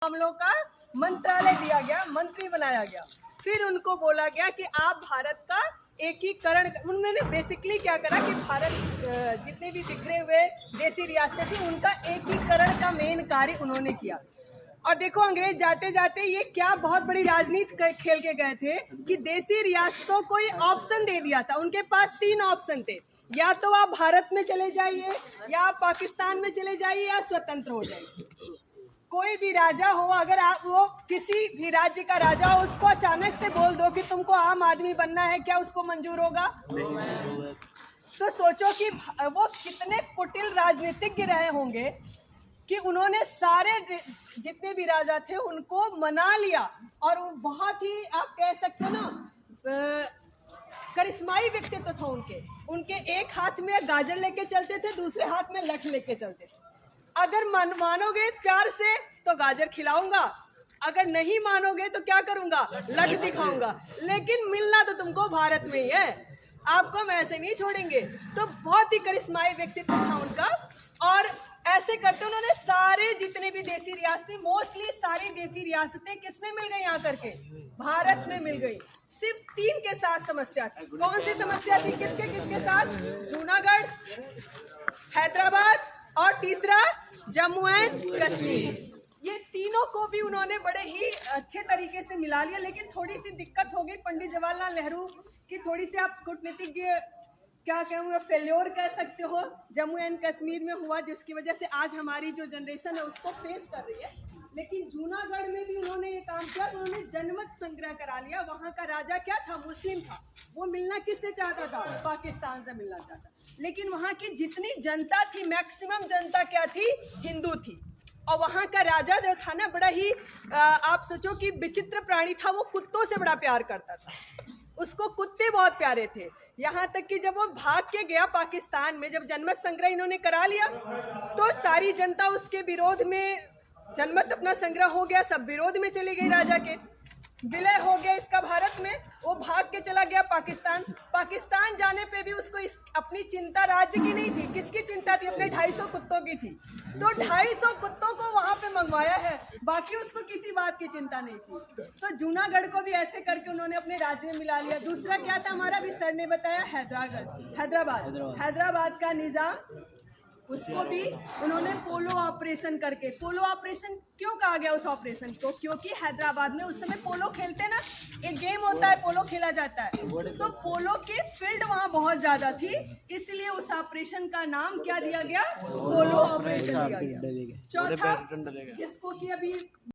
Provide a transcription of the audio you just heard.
मामलों का मंत्रालय दिया गया, मंत्री बनाया गया। फिर उनको बोला गया कि आप भारत का एकीकरण, उन्होंने बेसिकली क्या करा कि भारत जितने भी बिखरे हुए देसी रियासतें थी उनका एकीकरण का मेन कार्य उन्होंने किया। और देखो अंग्रेज जाते जाते ये क्या बहुत बड़ी राजनीति खेल के गए थे कि देसी रियासतों को ये ऑप्शन दे दिया था। उनके पास 3 ऑप्शन थे, या तो आप भारत में चले जाइए, या आप पाकिस्तान में चले जाइए, या स्वतंत्र हो जाइए। कोई भी राजा हो, अगर आप वो किसी भी राज्य का राजा हो, उसको अचानक से बोल दो कि तुमको आम आदमी बनना है, क्या उसको मंजूर होगा? तो सोचो कि वो कितने कुटिल राजनीतिज्ञ रहे होंगे कि उन्होंने सारे जितने भी राजा थे उनको मना लिया। और वो बहुत ही, आप कह सकते हो ना, करिश्माई व्यक्तित्व था उनके एक हाथ में गाजर लेके चलते थे, दूसरे हाथ में लठ लेके चलते थे। अगर मानोगे प्यार से तो गाजर खिलाऊंगा, अगर नहीं मानोगे तो क्या करूंगा? लठ दिखाऊंगा। लेकिन मिलना तो तुमको भारत में ही है, आपको हम ऐसे नहीं छोड़ेंगे। तो बहुत ही करिश्माई व्यक्तित्व था उनका। और ऐसे करते उन्होंने सारे जितने भी देसी रियासतें, मोस्टली सारी देसी रियासतें किसमें मिल गई? आकर के भारत में मिल गई। सिर्फ 3 के साथ समस्या थी। कौन सी समस्या थी? किसके साथ? जूनागढ़, हैदराबाद और तीसरा जम्मू एंड कश्मीर। ये तीनों को भी उन्होंने बड़े ही अच्छे तरीके से मिला लिया। लेकिन थोड़ी सी दिक्कत हो गई पंडित जवाहरलाल नेहरू की, थोड़ी सी आप कूटनीतिक क्या कहूँगा, फेल्योर कह सकते हो, जम्मू एंड कश्मीर में हुआ, जिसकी वजह से आज हमारी जो जनरेशन है उसको फेस कर रही है। लेकिन जूनागढ़ में भी उन्होंने ये काम किया, उन्होंने जनमत संग्रह करा लिया। वहाँ का राजा क्या था? मुस्लिम था। वो मिलना किससे चाहता था? पाकिस्तान से मिलना चाहता। लेकिन वहाँ की जितनी जनता थी, मैक्सिमम जनता क्या थी? हिंदू थी। और वहाँ का राजा जो था ना, बड़ा ही आप सोचो कि विचित्र प्राणी था। वो कुत्तों से बड़ा प्यार करता था, उसको कुत्ते बहुत प्यारे थे। यहाँ तक कि जब वो भाग के गया पाकिस्तान में, जब जनमत संग्रह इन्होंने करा लिया तो सारी जनता उसके विरोध में, जनमत अपना संग्रह हो गया, सब विरोध में चले गए, राजा के विलय हो गया इसका भारत में। वो भाग के चला गया पाकिस्तान। पाकिस्तान जाने पे भी उसको अपनी चिंता राज्य की नहीं थी। किसकी चिंता थी? अपने 250 कुत्तों की थी। तो 250 कुत्तों को वहां पे मंगवाया है, बाकी उसको किसी बात की चिंता नहीं थी। तो जूनागढ़ को भी ऐसे करके उन्होंने अपने राज्य में मिला लिया। दूसरा क्या था हमारा, भी सर ने बताया, हैदराबाद का निजाम, उसको भी उन्होंने पोलो ऑपरेशन करके, पोलो ऑपरेशन क्यों कहा गया उस ऑपरेशन को? क्योंकि हैदराबाद में उस समय पोलो खेलते ना, एक गेम होता है, पोलो खेला जाता है। तो पोलो की फील्ड वहाँ बहुत ज्यादा थी, इसलिए उस ऑपरेशन का नाम क्या दिया गया? पोलो ऑपरेशन दिया गया। चौथा, जिसको कि अभी